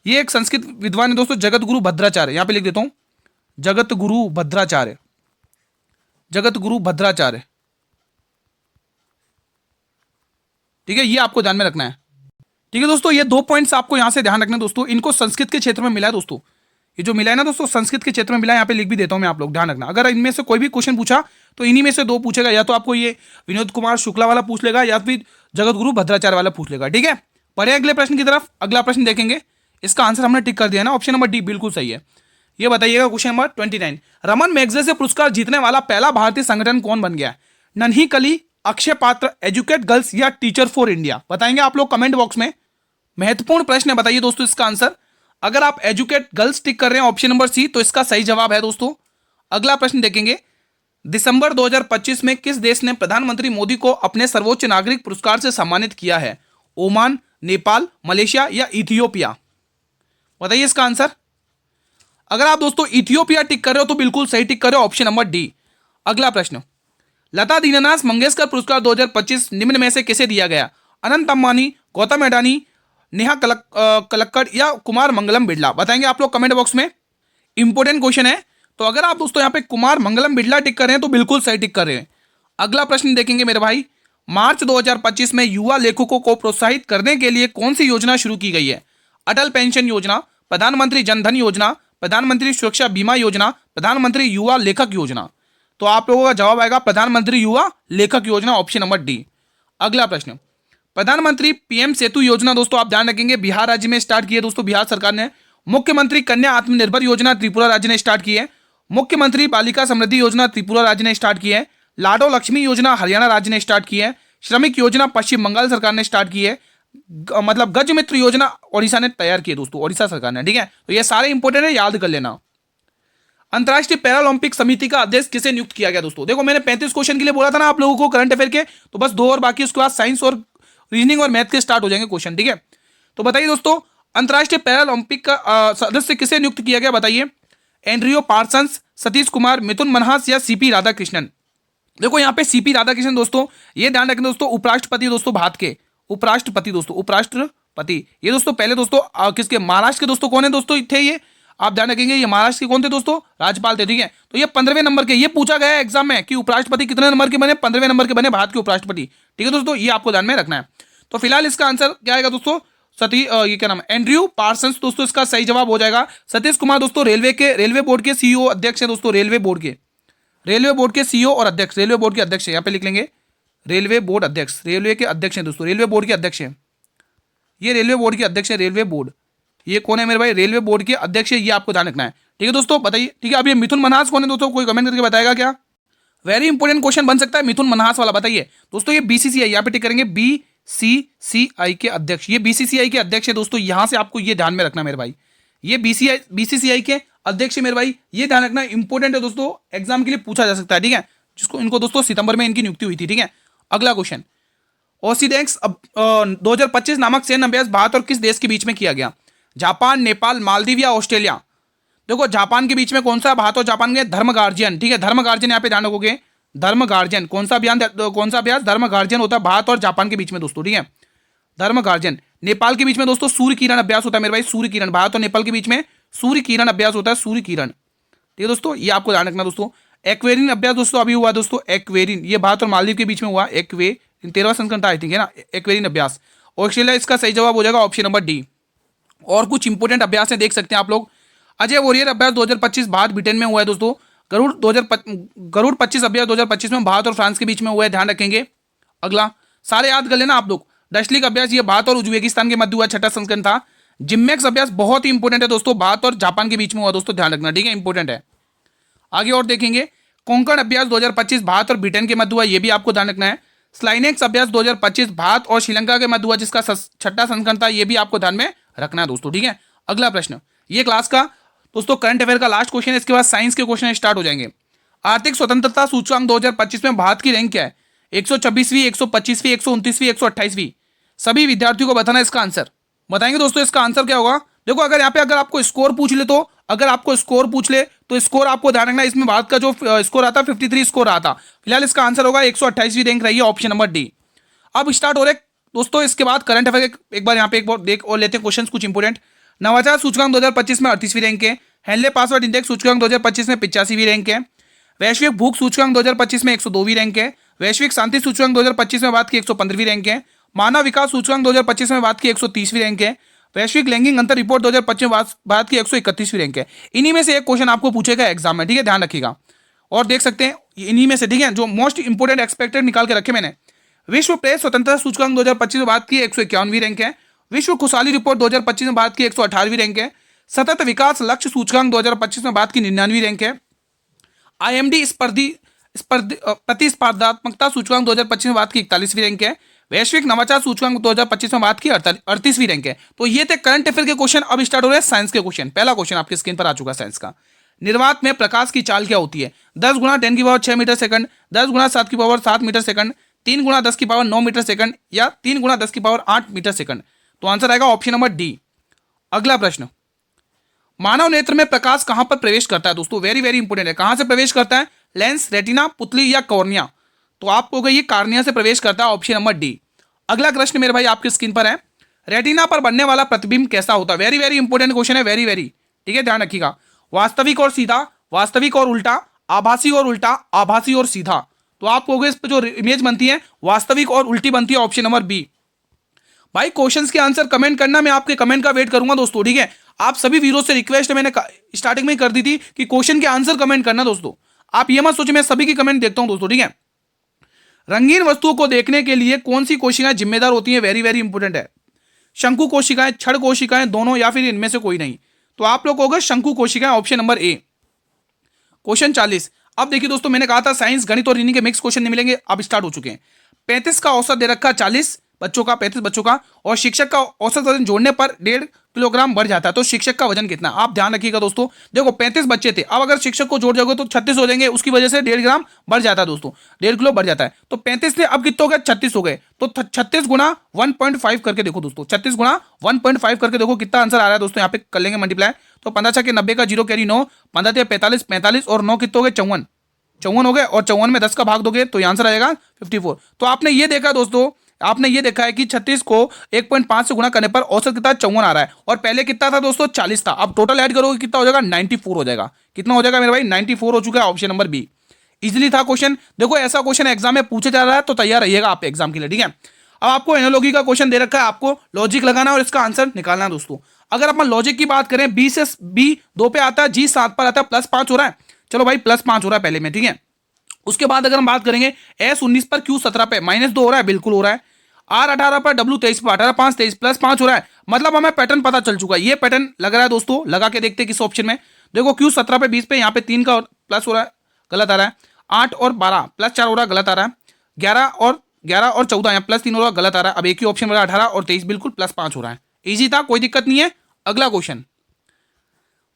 ये एक संस्कृत विद्वान है दोस्तों, जगत गुरु भद्राचार्य, यहां पे लिख देता हूं जगत गुरु भद्राचार्य, जगत गुरु भद्राचार्य, ठीक है, ये आपको ध्यान में रखना है, ठीक है दोस्तों। ये 2 पॉइंट्स आपको यहां से ध्यान रखना है दोस्तों, इनको संस्कृत के क्षेत्र में मिला है दोस्तों, ये जो मिला है ना दोस्तों संस्कृत के क्षेत्र में मिला है, यहाँ पे लिख भी देता हूं मैं, आप लोग ध्यान रखना। अगर इनमें से कोई भी क्वेश्चन पूछा तो इन्हीं में से 2 पूछेगा, या तो आपको ये विनोद कुमार शुक्ला वाला पूछ लेगा या फिर जगत गुरु भद्राचार्य वाला पूछ लेगा, ठीक है। पढ़े अगले प्रश्न की तरफ। अगला प्रश्न देखेंगे, इसका आंसर हमने टिक कर दिया ना, ऑप्शन नंबर डी बिल्कुल सही है। ये बताइएगा क्वेश्चन नंबर 29, रमन मैगसेसे पुरस्कार जीतने वाला पहला भारतीय संगठन कौन बन गया? नन्ही कली, अक्षय पात्र, एजुकेट गर्ल्स या टीचर फॉर इंडिया? बताएंगे आप लोग कमेंट बॉक्स में। महत्वपूर्ण प्रश्न है, बताइए दोस्तों इसका आंसर। अगर आप एजुकेट गर्ल्स टिक कर रहे हैं ऑप्शन नंबर सी, तो इसका सही जवाब है दोस्तों। अगला प्रश्न देखेंगे, दिसंबर 2025 में किस देश ने प्रधानमंत्री मोदी को अपने सर्वोच्च नागरिक पुरस्कार से सम्मानित किया है? ओमान, नेपाल, मलेशिया या इथियोपिया? बताइए इसका आंसर। अगर आप दोस्तों इथियोपिया टिक कर रहे हो तो बिल्कुल सही टिक कर रहे हो, ऑप्शन नंबर डी। अगला प्रश्न, लता दीननाथ मंगेशकर पुरस्कार 2025 निम्न में से किसे दिया गया? अनंत अंबानी, गौतम अडानी, नेहा कलक्कड़ या कुमार मंगलम बिरला? बताएंगे आप लोग कमेंट बॉक्स में। इंपोर्टेंट क्वेश्चन है, तो अगर आप दोस्तों यहाँ पे कुमार मंगलम बिरला टिक कर रहे हैं तो बिल्कुल सही टिक कर रहे हैं। अगला प्रश्न देखेंगे मेरे भाई, मार्च 2025 में युवा लेखकों को प्रोत्साहित करने के लिए कौन सी योजना शुरू की गई है? अटल पेंशन योजना, प्रधानमंत्री जनधन योजना, प्रधानमंत्री सुरक्षा बीमा योजना, प्रधानमंत्री युवा लेखक योजना? तो आप लोगों का जवाब आएगा प्रधानमंत्री युवा लेखक योजना, ऑप्शन नंबर डी। अगला प्रश्न, प्रधानमंत्री पीएम सेतु योजना दोस्तों आप ध्यान रखेंगे बिहार राज्य में स्टार्ट की है दोस्तों, बिहार सरकार ने। मुख्यमंत्री कन्या आत्मनिर्भर योजना त्रिपुरा राज्य ने स्टार्ट की है। मुख्यमंत्री बालिका समृद्धि योजना त्रिपुरा राज्य ने स्टार्ट की है। लाडो लक्ष्मी योजना हरियाणा राज्य ने स्टार्ट की है। श्रमिक योजना पश्चिम बंगाल सरकार ने स्टार्ट की है। मतलब गज मित्र योजना ओडिशा ने तैयार की है दोस्तों, ओडिशा सरकार ने, ठीक है। तो ये सारे इंपोर्टेंट है, याद कर लेना। अंतर्राष्ट्रीय पैरालंपिक समिति का अध्यक्ष किसे नियुक्त किया गया दोस्तों? देखो मैंने 35 क्वेश्चन के लिए बोला था ना आप लोगों को करंट अफेयर के, तो बस 2 और बाकी, उसके बाद साइंस और रीजनिंग और मैथ के स्टार्ट हो जाएंगे क्वेश्चन, ठीक है। तो बताइए दोस्तों अंतर्राष्ट्रीय पैरालंपिक का सदस्य किसे नियुक्त किया गया? बताइए। एंड्रियो पार्सन्स, सतीश कुमार, मिथुन मनहास या सीपी राधाकृष्णन? देखो यहाँ पे सीपी राधाकृष्णन दोस्तों, ये ध्यान रखना दोस्तों, उपराष्ट्रपति दोस्तों भारत के, उपराष्ट्रपति दोस्तों, उपराष्ट्रपति। ये दोस्तों पहले दोस्तों किसके? महाराष्ट्र के दोस्तों कौन है दोस्तों थे ये, आप ध्यान रखेंगे, ये महाराष्ट्र के कौन थे दोस्तों? राज्यपाल थे, ठीक है। तो ये 15वें नंबर के, ये पूछा गया है एग्जाम में कि उपराष्ट्रपति कितने नंबर के बने? 15वें नंबर के बने भारत के उपराष्ट्रपति, ठीक है दोस्तों, ये आपको ध्यान में रखना है। तो फिलहाल इसका आंसर क्या आएगा दोस्तों? ये क्या नाम है? एंड्रयू पार्सन्स दोस्तों इसका सही जवाब हो जाएगा। सतीश कुमार दोस्तों रेलवे बोर्ड के सीईओ अध्यक्ष है दोस्तों, रेलवे बोर्ड के सीईओ और अध्यक्ष, रेलवे बोर्ड के अध्यक्ष है, यहाँ पे लिख लेंगे रेलवे बोर्ड अध्यक्ष, रेलवे के अध्यक्ष हैं दोस्तों, रेलवे बोर्ड के अध्यक्ष हैं, ये रेलवे बोर्ड के अध्यक्ष है, रेलवे बोर्ड। ये कौन है मेरे भाई? रेलवे बोर्ड के अध्यक्ष है, ये आपको ध्यान रखना है, ठीक है दोस्तों। बताइए, ठीक है। अब ये मिथुन मनहास कौन है दोस्तों? कोई कमेंट करके बताएगा क्या? वेरी इंपॉर्टेंट क्वेश्चन बन सकता है मिथुन मनहास वाला, बताइए दोस्तों। ये बीसीसीआई, यहाँ पे टिक करेंगे बीसीसीआई के अध्यक्ष, ये बीसीसीआई के अध्यक्ष है दोस्तों, यहां से आपको ये ध्यान में रखना मेरे भाई, ये बीसीसीआई के अध्यक्ष है मेरे भाई, ये ध्यान रखना इंपॉर्टेंट है दोस्तों, एग्जाम के लिए पूछा जा सकता है, ठीक है। जिसको इनको दोस्तों सितंबर में इनकी नियुक्ति हुई थी, ठीक है। अगला क्वेश्चन, ओसीडेक्स 2025 नामक सैन्य अभ्यास भारत और किस देश के बीच में किया गया? जापान, नेपाल, मालदीव या ऑस्ट्रेलिया? देखो जापान के बीच में कौन सा, भारत और जापान के धर्म गार्जियन, ठीक है, धर्म गार्जियन यहाँ पे ध्यान रखोगे, धर्म गार्जियन, कौन सा अभियान, कौन सा अभ्यास, धर्म गार्जियन होता है भारत और जापान के बीच में दोस्तों, ठीक है, धर्म गार्जियन। नेपाल के बीच में दोस्तों सूर्य किरण अभ्यास होता है मेरे भाई, सूर्य किरण, भारत और नेपाल के बीच में सूर्य किरण अभ्यास होता है, सूर्य किरण, ठीक है दोस्तों, ये आपको ध्यान रखना दोस्तों। एक्वेरियन अभ्यास दोस्तों अभी हुआ दोस्तों, एक्वेरियन, ये भारत और मालदीव के बीच में हुआ, एक्वेरियन 13वां संस्करण था आई थिंक, है ना, एक्वेरियन अभ्यास। ऑस्ट्रेलिया इसका सही जवाब हो जाएगा ऑप्शन नंबर डी। और कुछ इंपोर्टेंट अभ्यास है, देख सकते हैं आप लोग। अजय वॉरियर अभ्यास 2025 भारत ब्रिटेन में हुआ है दोस्तों। गरुड़ 25 अभ्यास 2025 में भारत और फ्रांस के बीच में हुआ है, ध्यान रखेंगे। अगला सारे याद कर लेना आप लोग। डस्लिक अभ्यास ये भारत और उज्बेकिस्तान के मध्य हुआ, छठा संस्करण था। जिम्मेक्स अभ्यास बहुत ही इंपोर्टेंट है दोस्तों, भारत और जापान के बीच में हुआ दोस्तों, ध्यान रखना, ठीक है, इंपोर्टेंट है। आगे और देखेंगे, कोंकण अभ्यास 2025 भारत और ब्रिटेन के मध्य हुआ, ये भी आपको ध्यान रखना है। स्लाइनेक्स अभ्यास 2025 भारत और श्रीलंका के मध्य हुआ, जिसका छठा संस्करण था, ये भी आपको ध्यान में रखना है दोस्तों, ठीक है। अगला प्रश्न, ये क्लास का दोस्तों करंट अफेयर का लास्ट क्वेश्चन है, इसके बाद साइंस के क्वेश्चन स्टार्ट हो जाएंगे। आर्थिक स्वतंत्रता सूचकांक 2025 में भारत की रैंक क्या है? 126वीं, 125वीं, 129वीं, 128वीं? सभी विद्यार्थियों को बताना इसका आंसर, बताएंगे दोस्तों इसका आंसर क्या होगा। देखो अगर यहाँ पे अगर आपको स्कोर पूछ ले तो, अगर आपको स्कोर पूछ ले तो स्कोर आपको ध्यान रखना, इसमें भारत का जो स्कोर आता है 53 स्कोर आता। फिलहाल इसका आंसर होगा 128वीं रैंक रही है, ऑप्शन नंबर डी। अब स्टार्ट हो रहे दोस्तों इसके बाद करंट अफेयर, एक बार यहाँ पे एक बार देख और लेते हैं क्वेश्चन कुछ इंपोर्टेंट। नवाचार सूचकांक 2025 में 38वीं रैंक है। हेनले पासवर्ड इंडेक्स सूचकांक 2025 में 85वीं रैंक है। वैश्विक भूख सूचकांक 2025 में 102वीं रैंक है। वैश्विक शांति सूचकांक 2025 में बात की 115वीं रैंक है। मानव विकास सूचकांक 2025 में बात की 130वीं रैंक है। वैश्विक लैंगिक अंतर रिपोर्ट 2025 में बात की 131वीं रैंक है। इन्हीं में से एक क्वेश्चन आपको पूछेगा एग्जाम में, ठीक है, ध्यान रखिएगा। और देख सकते हैं इन्हीं में से, ठीक है, जो मोस्ट इंपोर्टेंट एक्सपेक्टेड निकाल के रखे मैंने। विश्व प्रेस स्वतंत्रता सूचकांक 2025 में बात की 151वीं रैंक है। विश्व खुशहाली रिपोर्ट 2025 में बात की 118वीं रैंक है। सतत विकास लक्ष्य सूचकांक 2025 में बात की 99वीं रैंक है। IMD प्रतिस्पर्धात्मकता सूचकांक 2025 में बात की 41वीं रैंक है। वैश्विक नवाचार सूचकांक 2025 में बात की 38वीं रैंक है। तो ये थे करंट अफेयर के क्वेश्चन। अब स्टार्ट हो रहे हैं साइंस के क्वेश्चन। पहला क्वेश्चन आपकी स्क्रीन पर आ चुका है साइंस का। निर्वात में प्रकाश की चाल क्या होती है? 10 गुणा 10 की पावर 6 मीटर सेकंड, 10 गुणा 7 की पावर 7 मीटर सेकंड, 3 गुणा 10 की पावर 9 मीटर सेकंड, या 3 गुणा 10 की पावर 8 मीटर सेकंड? तो आंसर आएगा ऑप्शन नंबर डी। अगला प्रश्न, मानव नेत्र में प्रकाश कहां पर प्रवेश करता है? दोस्तों वेरी वेरी इंपोर्टेंट है, कहां से प्रवेश करता है? लेंस, रेटिना, पुतली या कॉर्निया? तो आपको ये कार्निया से प्रवेश करता है, ऑप्शन नंबर डी। अगला प्रश्न मेरे भाई आपकी स्क्रीन पर है, रेटिना पर बनने वाला प्रतिबिंब कैसा होता है? वेरी वेरी इंपोर्टेंट क्वेश्चन है, वेरी वेरी, ठीक है, ध्यान रखिएगा। वास्तविक और सीधा, वास्तविक और उल्टा, आभासी और उल्टा, आभासी और सीधा? तो आपको इस पर जो इमेज बनती है वास्तविक और उल्टी बनती है, ऑप्शन नंबर बी। भाई क्वेश्चंस के आंसर कमेंट करना, मैं आपके कमेंट का वेट करूंगा दोस्तों, ठीक है। आप सभी वीडियो से रिक्वेस्ट मैंने स्टार्टिंग में ही कर दी थी कि क्वेश्चन के आंसर कमेंट करना दोस्तों। आप ये मत सोचिए मैं सभी की कमेंट देखता हूं दोस्तों, ठीक है। रंगीन वस्तुओं को देखने के लिए कौन सी कोशिकाएं जिम्मेदार होती हैं? वेरी वेरी इंपोर्टेंट है। शंकु कोशिकाएं, छड़ कोशिकाएं, दोनों, या फिर इनमें से कोई नहीं? तो आप लोग होगा शंकु कोशिकाएं, ऑप्शन नंबर ए। क्वेश्चन 40। अब देखिए दोस्तों मैंने कहा था साइंस, गणित और रीजनिंग के मिक्स क्वेश्चन नहीं मिलेंगे, अब स्टार्ट हो चुके हैं। 35 का औसत दे रखा 40 बच्चों का, 35 बच्चों का, और शिक्षक का औसत वजन जोड़ने पर 1.5 किलोग्राम बढ़ जाता है। तो शिक्षक का वजन कितना? आप ध्यान रखिएगा दोस्तों। देखो 35 बच्चे थे, अब अगर शिक्षक को जोड़ जाओगे तो 36 हो जाएंगे, उसकी वजह से 1.5 ग्राम बढ़ जाता है दोस्तों, 1.5 किलो बढ़ जाता है। तो 35 थे, अब कितने हो गए? 36 हो गए। तो 36 गुणा 1.5 करके देखो दोस्तों, 36 गुणा 1.5 करके देखो कितना आंसर आ रहा है दोस्तों। यहाँ पे कर लेंगे मल्टीप्लाई, तो 15 छक्के 90 का 0 कैरी 9, 15 थे 45, 45 और 9 कितने हो गए? 54, 54 हो गए। और 54 में 10 का भाग दोगे तो आंसर आएगा 54। तो आपने ये देखा दोस्तों, आपने ये देखा है कि 36 को 1.5 से गुणा करने पर औसत कितना? 54 आ रहा है। और पहले कितना था दोस्तों? 40 था। अब टोटल ऐड करोगे कितना हो जाएगा? 94 हो जाएगा। कितना हो जाएगा मेरे भाई? 94 हो चुका है, ऑप्शन नंबर बी। इजीली था क्वेश्चन। देखो ऐसा क्वेश्चन एग्जाम में पूछा जा रहा है तो तैयार रहिएगा आप एग्जाम के लिए, ठीक है। अब आपको एनालॉजी का क्वेश्चन दे रखा है, आपको लॉजिक लगाना और इसका आंसर निकालना है दोस्तों। अगर अपन लॉजिक की बात करें, बी से बी 2 पे आता है, जी 7 पर आता है, +5 हो रहा है। चलो भाई +5 हो रहा है पहले में, ठीक है। उसके बाद अगर हम बात करेंगे S 19 पर Q 17 पे -2 हो रहा है, बिल्कुल हो रहा है। R 18 पर W 23 पर 18 5 23 +5 हो रहा है। मतलब हमें पैटर्न पता चल चुका है, ये पैटर्न लग रहा है दोस्तों। लगा के देखते हैं किस ऑप्शन में। देखो Q 17 पे 20 पे, यहाँ पे 3 का प्लस हो रहा है, गलत आ रहा है। 8 और 12 +4 हो रहा है, गलत आ रहा है। 11 और 14 यहाँ +3 हो रहा है, गलत आ रहा है। अब एक ही ऑप्शन बना 18 और 23, बिल्कुल +5 हो रहा है। ईजी था, कोई दिक्कत नहीं है। अगला क्वेश्चन,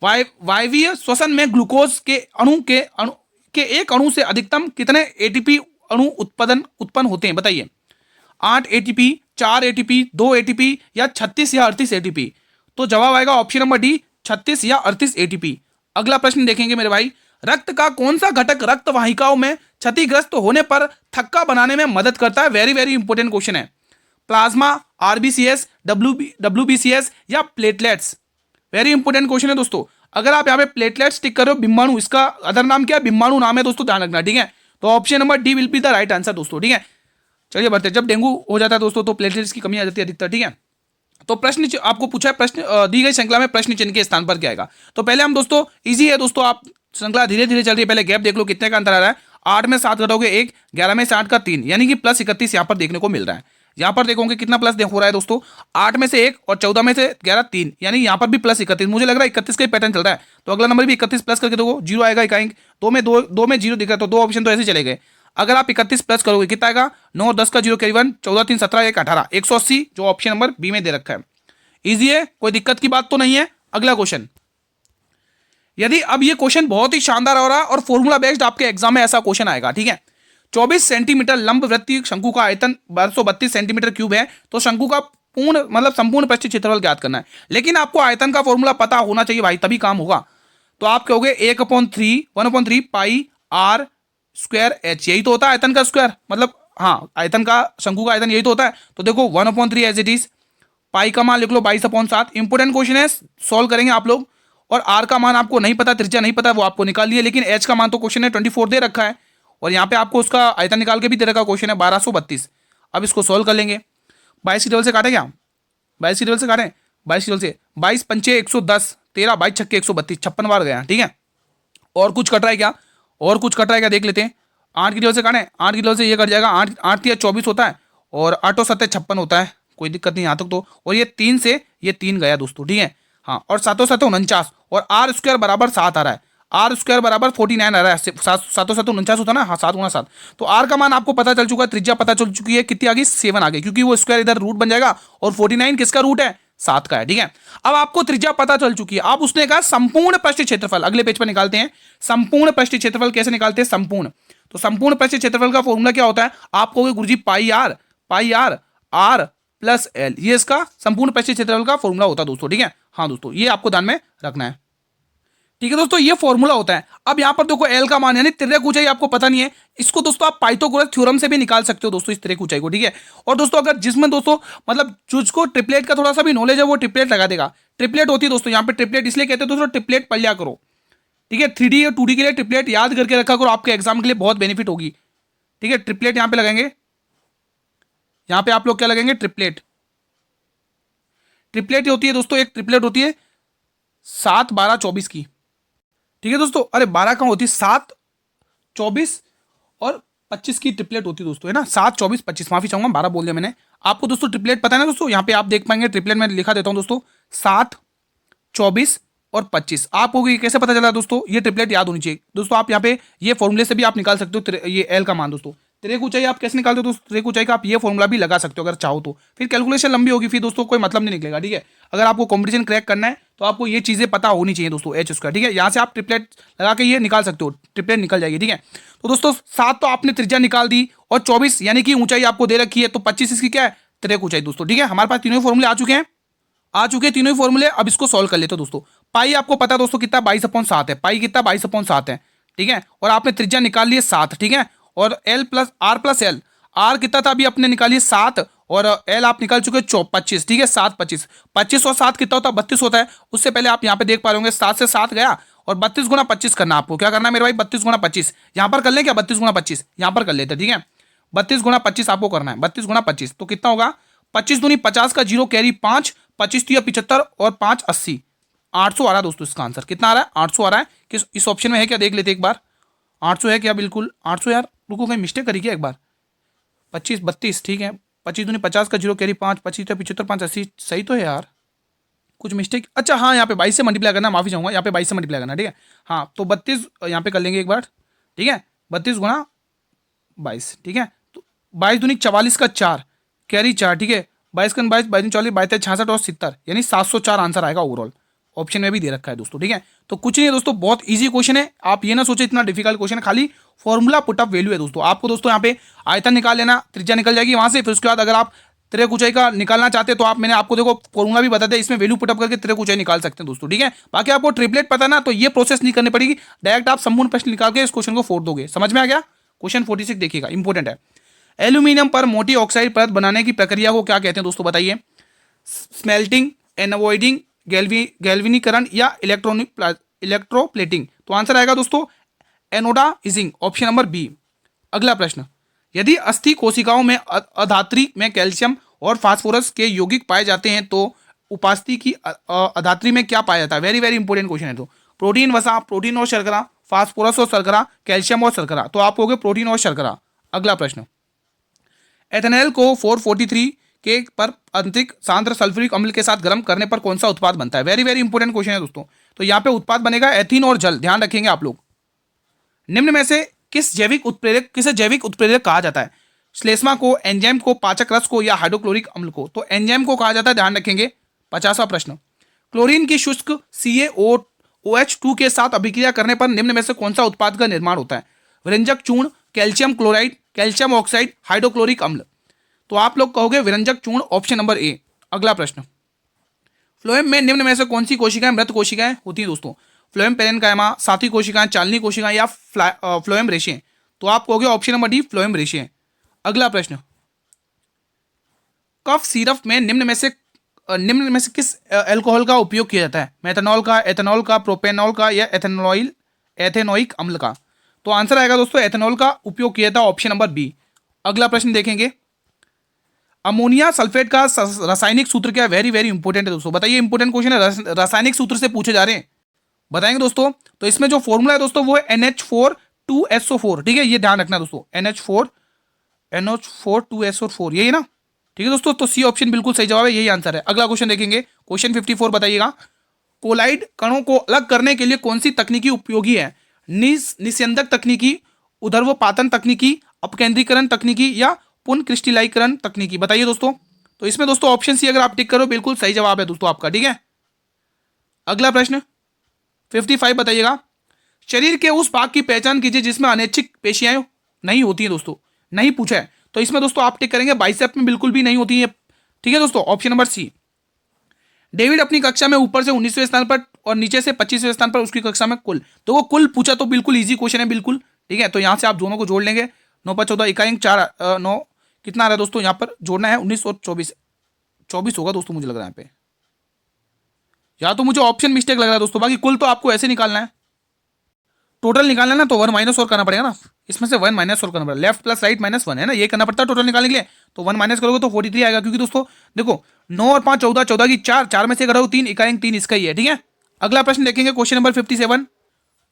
वायवीय श्वसन में ग्लूकोज के एक अणु से अधिकतम कितने ATP अणु उत्पन्न होते हैं? बताइए। 8 एटीपी, 4 एटीपी, 2 एटीपी या 36 या 38 एटीपी? तो जवाब आएगा ऑप्शन नंबर डी, 36 या 38 एटीपी। अगला प्रश्न देखेंगे मेरे भाई, रक्त का कौन सा घटक रक्त वाहिकाओं में क्षतिग्रस्त होने पर थक्का बनाने में मदद करता है? वेरी वेरी इंपॉर्टेंट क्वेश्चन है। प्लाज्मा, आरबीसीएस, डब्ल्यूबीसीएस या प्लेटलेट्स? वेरी इंपॉर्टेंट क्वेश्चन है दोस्तों। अगर आप यहाँ पे प्लेटलेट्स टिक कर रहे हो, बिम्बाणु, इसका अदर नाम क्या है? बिम्बाणु नाम है दोस्तों, ध्यान रखना, ठीक है। तो option number D will be the right answer दोस्तों, ठीक है। चलिए बढ़ते हैं। जब डेंगू हो जाता है दोस्तों तो प्लेटलेट्स की कमी आ जाती है अधिकतर, ठीक है। तो प्रश्न आपको पूछा है, प्रश्न दी गई श्रृंखला में प्रश्न चिन्ह के स्थान पर क्या आएगा? तो पहले हम दोस्तों, इजी है दोस्तों, आप श्रृंखला धीरे धीरे चल रही है, पहले गैप देख लो कितने का अंतर आ रहा है। 8 में 7 घटाओगे 1, 11 में से 8 का 3, यानी कि प्लस 31 यहाँ पर देखने को मिल रहा है। यहाँ पर देखोगे कितना प्लस हो रहा है दोस्तों, 8 में से 1 और 14 में से 11 3, यानी यहाँ पर भी प्लस 31। मुझे लग रहा है 31 का ही पैटर्न चल रहा है, तो अगला नंबर भी 31 प्लस करके देखो, जीरो आएगा इकाएंगे। दो में जीरो दिख रहा है, तो दो ऑप्शन तो ऐसे चले गए। अगर आप 31 प्लस करोगे कितना आएगा? 9 10 का जीरो कैरी 1, 14 3 17 1 18, 180, जो ऑप्शन नंबर बी में दे रखा है। इजी है, कोई दिक्कत की बात तो नहीं है। अगला क्वेश्चन, यदि अब ये क्वेश्चन बहुत ही शानदार हो रहा है और फॉर्मूला बेस्ड आपके एग्जाम में ऐसा क्वेश्चन आएगा, ठीक है। 24 सेंटीमीटर लंब वृत्तीय शंकु का आयतन 1232 सेंटीमीटर क्यूब है, तो शंकु का पूर्ण मतलब संपूर्ण पृष्ठ क्षेत्रफल ज्ञात करना है। लेकिन आपको आयतन का फॉर्मूला पता होना चाहिए भाई, तभी काम होगा। तो आप कहोगे 1/3 पाई आर स्क्वायर एच, यही तो होता है आयतन का स्क्वायर, मतलब हाँ, आयतन का, शंकु का आयतन यही तो होता है। तो देखो 1/3 एज इट इज, पाई का मान लिख लो 22/7। इंपोर्टेंट क्वेश्चन है, सॉल्व करेंगे आप लोग। और आर का मान आपको नहीं पता, त्रिज्या नहीं पता, वो आपको निकाल लिए। लेकिन एच का मान तो क्वेश्चन है 24 दे रखा है, और यहाँ पे आपको उसका आयतन निकाल के भी दे रखा क्वेश्चन है 1232। अब इसको सॉल्व कर लेंगे। 22 की टेबल से काटे क्या? 22 की टेबल से काटें, 22 की टेबल से 22 पंचे 110, 13 22 छक्के 132, 56 बार गया, ठीक है। और कुछ कट रहा है क्या? और कुछ कट रहा है क्या, देख लेते हैं। 8 की टेबल से काटें, 8 की टेबल से ये कट जाएगा, 8 8 या 24 होता है, और 8 और 7 56 होता है, कोई दिक्कत नहीं यहाँ तक तो। और ये 3 से ये 3 गया दोस्तों, ठीक है। हाँ, और 7 7 49, और आर स्क्वायर बराबर 7 आ रहा है, आर स्क्वायर बराबर 49 आ रहा है। 7 7 49 होता है ना, हाँ 7 गुना 7। तो आर का मान आपको पता चल चुका है, त्रिज्या पता चल चुकी है, कितनी आ गई? 7 आ गई, क्योंकि वो स्क्वायर इधर रूट बन जाएगा, और 49 किसका रूट है? 7 का है, ठीक है। अब आपको त्रिज्या पता चल चुकी है, अब उसने कहा संपूर्ण पृष्ठ क्षेत्रफल। अगले पेज पर निकालते हैं संपूर्ण पृष्ठ क्षेत्रफल। कैसे निकालते हैं संपूर्ण? तो संपूर्ण पृष्ठ क्षेत्रफल का फॉर्मूला क्या होता है? आप कहोगे गुरुजी पाई आर आर प्लस एल, ये इसका संपूर्ण पृष्ठ क्षेत्रफल का फॉर्मूला होता है दोस्तों, ठीक है। हाँ दोस्तों, ये आपको ध्यान में रखना है, ठीक है दोस्तों, ये फॉर्मूला होता है। अब यहां पर देखो एल का मान यानी तिर्यक ऊंचाई आपको पता नहीं है, इसको दोस्तों आप पाइथागोरस थ्योरम से भी निकाल सकते हो दोस्तों, इस तिर्यक ऊंचाई को, ठीक है। और दोस्तों अगर जिसमें दोस्तों मतलब जिसको ट्रिपलेट का थोड़ा सा भी नॉलेज है, वो ट्रिपलेट लगा देगा। ट्रिपलेट होती है दोस्तों, यहाँ पे ट्रिपलेट इसलिए कहते हैं दोस्तों, ट्रिपलेट पढ़ लिया करो, ठीक है। 3D और 2D के लिए ट्रिपलेट याद करके रखा करो, आपके एग्जाम के लिए बहुत बेनिफिट होगी, ठीक है। ट्रिपलेट यहाँ पे लगाएंगे, यहाँ पे आप लोग क्या लगाएंगे? ट्रिपलेट। ट्रिपलेट होती है दोस्तों, एक ट्रिपलेट होती है 7 12 24 की, ठीक है दोस्तों। अरे 12 कहाँ होती है? 7 24 और 25 की ट्रिपलेट होती है दोस्तों, है ना। 7 24 25, माफी चाहूंगा 12 बोल दिया मैंने। आपको दोस्तों ट्रिपलेट पता है ना दोस्तों, यहाँ पे आप देख पाएंगे ट्रिपलेट में लिखा देता हूं दोस्तों, 7 24 और 25। आपको ये कैसे पता चला दोस्तों? ये ट्रिपलेट याद होनी चाहिए दोस्तों। आप यहाँ पे ये फॉर्मूले से भी आप निकाल सकते हो ये एल का मान दोस्तों। तिर्यक ऊंचाई आप कैसे निकालते हो दोस्तों? तिर्यक ऊंचाई का आप ये फॉर्मूला भी लगा सकते हो अगर चाहो तो, फिर कैलकुलेशन लंबी होगी, फिर दोस्तों कोई मतलब नहीं निकलेगा, ठीक है। अगर आपको कॉम्पिटिशन क्रैक करना है तो आपको ये चीजें पता होनी चाहिए दोस्तों, एच स्क्वायर, ठीक है। यहाँ से आप ट्रिपलेट लगा के ये निकाल सकते हो, ट्रिपलेट निकल जाएगी, ठीक है। तो दोस्तों 7 तो आपने त्रिज्या निकाल दी, और 24 यानी कि ऊंचाई आपको दे रखी है, तो 25 इसकी क्या है? तिर्यक ऊंचाई दोस्तों, ठीक है। हमारे पास तीनों फॉर्मूले आ चुके हैं, तीनों ही फॉर्मूले। अब इसको सॉल्व कर लेते हो दोस्तों। पाई आपको पता दोस्तों कितना? 22/7 है, पाई कितना? 22/7 है, ठीक है। और आपने त्रिज्या निकाल ली है 7, ठीक है। और एल प्लस एल, आर कितना था अभी अपने निकालिए 7, और एल आप निकाल चुके 25, ठीक है। 7 25, 25 और 7 कितना होता है? 32 होता है। उससे पहले आप यहाँ पे देख पा रहे होंगे 7 से 7 गया, और 32 गुणा 25 करना आपको। क्या करना है मेरे भाई? 32 गुणा 25 यहाँ पर कर लें क्या? 32 गुणा 25 यहाँ पर कर लेते हैं, ठीक है। 32 गुणा 25 आपको करना है, 32 गुणा 25 तो कितना होगा? 25 दूनी 50 का जीरो कैरी 5, 25 तो 75 और 5 80, 800 आ रहा है दोस्तों। इसका आंसर कितना आ रहा है? 800 आ रहा है। किस इस ऑप्शन में है क्या? देख लेते एक बार, 800 है क्या? बिल्कुल 800 यार, रुको कहीं मिस्टेक करी क्या एक बार? 25 32, ठीक है। 25 दूनी 50 का जीरो कैरी 5, 25 तो 75 5 80, सही तो है यार, कुछ मिस्टेक। अच्छा हाँ, यहाँ पे 22 से मल्टीप्लाई करना, माफी चाहूंगा, यहाँ पे 22 से मल्टीप्लाई करना, ठीक है। हाँ तो 32 यहाँ पे कर लेंगे एक बार, ठीक है। 32 गुणा 22, ठीक है। तो 22 दूनी 44 का 4 कैरी 4, ठीक है। 22 का 22 22 40 22 66 और 70, यानी 704 आंसर आएगा ओवरऑल। ऑप्शन में भी दे रखा है दोस्तों, ठीक है। तो कुछ नहीं है दोस्तों, बहुत इजी क्वेश्चन है, आप ये ना सोचे इतना डिफिकल्ट क्वेश्चन है, खाली फॉर्मूला पुटअप वैल्यू है दोस्तों। आपको दोस्तों यहाँ पे आयतन निकाल लेना, त्रिज्या निकल जाएगी वहां से, फिर उसके बाद अगर आप त्रिक ऊंचाई का निकालना चाहते हैं तो आप, मैंने आपको देखो फॉर्मूला भी बता दिया, इसमें वैल्यू पुटअप करके त्रिक ऊंचाई निकाल सकते हैं दोस्तों, ठीक है। बाकी आपको ट्रिपलेट पता ना, तो ये प्रोसेस नहीं करनी पड़ेगी, डायरेक्ट आप संपूर्ण प्रश्न निकाल के इस क्वेश्चन को फोड़ दोगे। समझ में आ गया? क्वेश्चन 46 देखिएगा, इंपॉर्टेंट है। एल्यूमिनियम पर मोटी ऑक्साइड परत बनाने की प्रक्रिया को क्या कहते हैं दोस्तों, बताइए। स्मेल्टिंग, एनवॉइडिंग, गैल्वेनीकरण या इलेक्ट्रोप्लेटिंग। तो आंसर आएगा दोस्तों एनोडाइजिंग, ऑप्शन नंबर बी। अगला प्रश्न, यदि अस्थि कोशिकाओं में अधात्री में कैल्शियम और फास्फोरस के यौगिक पाए जाते हैं तो उपास्थि की अधात्री में क्या पाया जाता है? वेरी वेरी इंपॉर्टेंट क्वेश्चन है। तो प्रोटीन, वसा, प्रोटीन और शर्करा, फास्फोरस और शर्करा, कैल्शियम और शर्करा। तो आप कहोगे प्रोटीन और शर्करा। अगला प्रश्न, एथेनॉल को 443 के पर अत्यधिक सांद्र सल्फ्यूरिक अम्ल के साथ गर्म करने पर कौन सा उत्पाद बनता है? वेरी वेरी इंपॉर्टेंट क्वेश्चन है दोस्तों। तो यहाँ पे उत्पाद बनेगा एथीन और जल, ध्यान रखेंगे आप लोग। निम्न में से किसे जैविक उत्प्रेरक कहा जाता है? श्लेष्मा को, एंजाइम को, पाचक रस को या हाइड्रोक्लोरिक अम्ल को? तो एंजाइम को कहा जाता है, ध्यान रखेंगे। 50वां प्रश्न, क्लोरीन की शुष्क CaOH2 के साथ अभिक्रिया करने पर निम्न में से कौन सा उत्पाद का निर्माण होता है? विरंजक चूर्ण, calcium chloride, calcium oxide, hydrochloric अम्ल। तो आप लोग कहोगे विरंजक चूर्ण, ऑप्शन नंबर ए। अगला प्रश्न, फ्लोएम में निम्न में से कौन सी कोशिकाएं मृत कोशिकाएं होती हैं दोस्तों? फ्लोएम पेरेन्काइमा, साथी कोशिकाएं, चालनी कोशिकाएं या फ्लोएम रेशें? तो आप कहोगे ऑप्शन नंबर डी, फ्लोएम रेशें। अगला प्रश्न, कफ सिरप में निम्न में से किस अल्कोहल का उपयोग किया जाता है? मेथनॉल का, एथेनॉल का, प्रोपेनॉल का या एथेनोइक अम्ल का? तो आंसर आएगा दोस्तों एथेनॉल का उपयोग किया था, ऑप्शन नंबर बी। अगला प्रश्न देखेंगे, अमोनिया सल्फेट का रासायनिक सूत्र क्या है? वेरी वेरी इंपॉर्टेंट है दोस्तों, बताइए। इंपॉर्टेंट क्वेश्चन है, रासायनिक सूत्र से पूछे जा रहे हैं, बताएंगे दोस्तों। तो इसमें जो फॉर्मूला है दोस्तों वो है NH4 2SO4, ठीक है, ये ध्यान रखना दोस्तों, NH4 2SO4, यही ना, ठीक है दोस्तों। तो सी ऑप्शन बिल्कुल सही जवाब है, यही आंसर है। अगला क्वेश्चन देखेंगे, क्वेश्चन 54 बताइएगा, कोलाइड कणों को अलग करने के लिए कौन सी तकनीकी उपयोगी है? निस्यंदक तकनीकी, उर्ध्वपातन तकनीकी, अपकेंद्रीकरण तकनीकी या पुनः क्रिस्टलीकरण तकनीकी? बताइए दोस्तों। तो इसमें दोस्तों ऑप्शन सी अगर आप टिक करो बिल्कुल सही जवाब है दोस्तों आपका, ठीक है। अगला प्रश्न 55 बताइएगा, शरीर के उस भाग की पहचान कीजिए जिसमें अनैच्छिक पेशियां नहीं होती है दोस्तों, नहीं पूछा है। तो इसमें दोस्तों आप टिक करेंगे बाइसेप में बिल्कुल भी नहीं होती है, ठीक है दोस्तों, ऑप्शन नंबर सी। डेविड अपनी कक्षा में ऊपर से 19वें स्थान पर और नीचे से 25वें स्थान पर, उसकी कक्षा में कुल, तो वो कुल पूछा तो बिल्कुल इजी क्वेश्चन है बिल्कुल, ठीक है। तो यहां से आप दोनों को जोड़ लेंगे, 9 पर 14 इकाई 4 9 कितना आ रहा है दोस्तों, यहाँ पर जोड़ना है 19 और 24 होगा दोस्तों, मुझे लग रहा है यहाँ पे, या तो मुझे ऑप्शन मिस्टेक लग रहा है दोस्तों। बाकी कुल तो आपको ऐसे निकालना है, टोटल निकालना है ना, तो 1 माइनस और करना पड़ेगा ना, इसमें से 1 माइनस और करना पड़ेगा, लेफ्ट प्लस राइट माइनस 1 है ना, ये करना पड़ता है टोटल निकालने के लिए। तो 1 माइनस करोगे तो 43 आएगा, क्योंकि दोस्तों देखो 9 और 5 14, 14 की 4 में से घटाओ 3, इकाई 3 इसका ही है, ठीक है। अगला प्रश्न देखेंगे, क्वेश्चन नंबर 57।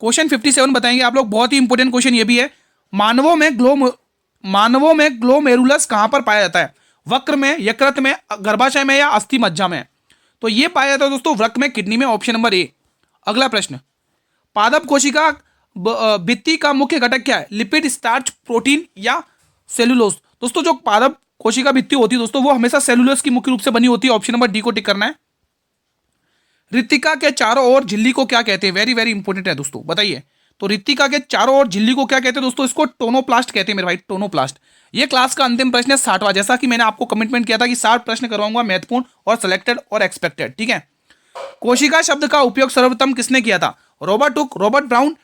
क्वेश्चन 57 बताएंगे आप लोग, बहुत ही इंपॉर्टेंट क्वेश्चन ये भी है। मानवों में ग्लोमेरुलस कहां पर पाया जाता है? वक्र में, यकृत में, गर्भाशय में या अस्थि मज्जा में? तो ये पाया जाता है दोस्तों वृक्क में, किडनी में, ऑप्शन नंबर ए। अगला प्रश्न, पादप कोशिका भित्ति का मुख्य घटक क्या है? लिपिड, स्टार्च, प्रोटीन या सेलुलोज? दोस्तों जो पादप कोशिका भित्ति होती है दोस्तों वो हमेशा सेलुलोज की मुख्य रूप से बनी होती है, ऑप्शन नंबर डी को टिक करना है। रितिका के चारों ओर झिल्ली को क्या कहते हैं? वेरी वेरी इंपॉर्टेंट है दोस्तों, बताइए। तो रितिका के चारों ओर झिल्ली को क्या कहते हैं दोस्तों? इसको टोनोप्लास्ट कहते हैं मेरे भाई, टोनोप्लास्ट। ये क्लास का अंतिम प्रश्न है 60वां, जैसा कि मैंने आपको कमिटमेंट किया था कि 60 प्रश्न करवाऊंगा, महत्वपूर्ण और सिलेक्टेड और एक्सपेक्टेड, ठीक है। कोशिका शब्द का उपयोग सर्वप्रथम किसने किया था? Robert Hooke, Robert brown,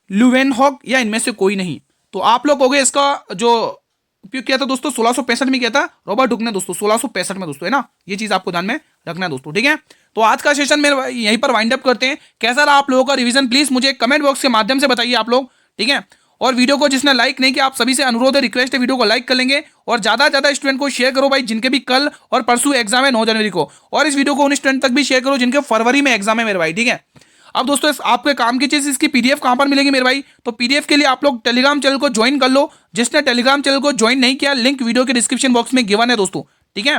Leeuwenhoek या इनमें से कोई नहीं? तो आप लोग हो गए, इसका जो उपयोग किया था दोस्तों 1665 में किया था रॉबर्ट हुक ने दोस्तों, 1665 में दोस्तों, है ना, ये चीज आपको ध्यान में रखना है दोस्तों, ठीक है। तो आज का सेशन में यहीं पर वाइंड अप करते हैं। कैसा रहा आप लोगों का रिवीजन, प्लीज मुझे कमेंट बॉक्स के माध्यम से बताइए आप लोग, ठीक है। और वीडियो को जिसने लाइक नहीं किया, आप सभी से अनुरोध है, रिक्वेस्ट है, वीडियो को लाइक कर लेंगे और ज्यादा से ज्यादा स्टूडेंट को शेयर करो भाई, जिनके भी कल और परसों एग्जाम है 9 जनवरी को, और इस वीडियो को उन स्टूडेंट तक भी शेयर करो जिनके फरवरी में एग्जाम है मेरे भाई, ठीक है। अब दोस्तों आपके काम की चीज, इसकी पीडीएफ कहां पर मिलेगी मेरे भाई? तो पीडीएफ के लिए आप लोग टेलीग्राम चैनल को ज्वाइन कर लो। जिसने टेलीग्राम चैनल को ज्वाइन नहीं किया, लिंक वीडियो के डिस्क्रिप्शन बॉक्स में गिवन है दोस्तों, ठीक है,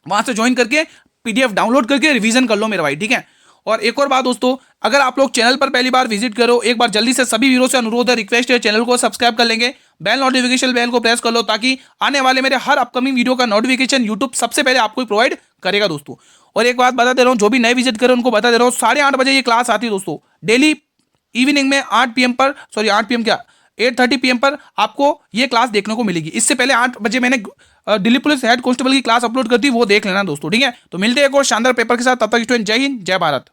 वहां से ज्वाइन करके पीडीएफ डाउनलोड करके रिवीजन कर लो मेरे भाई, ठीक है। और एक और बात दोस्तों, अगर आप लोग चैनल पर पहली बार विजिट करो, एक बार जल्दी से सभी वीडियो से अनुरोध है, रिक्वेस्ट है, चैनल को सब्सक्राइब कर लेंगे, बेल नोटिफिकेशन बेल को प्रेस कर लो, ताकि आने वाले मेरे हर अपकमिंग वीडियो का नोटिफिकेशन यूट्यूब सबसे पहले आपको प्रोवाइड करेगा दोस्तों। और एक बात बता दे रहा हूँ, जो भी नए विजिट करे उनको बता दे रहा हूँ, 8:30 बजे ये क्लास आती है दोस्तों, डेली इवनिंग में 8 PM पर, सॉरी 8 PM क्या, 8:30 PM पर आपको ये क्लास देखने को मिलेगी। इससे पहले 8 बजे मैंने दिल्ली पुलिस हेड कांस्टेबल की क्लास अपलोड कर दी, वो देख लेना दोस्तों, ठीक है। तो मिलते हैं एक और शानदार पेपर के साथ, तब तक स्टूडेंट जय हिंद जय भारत।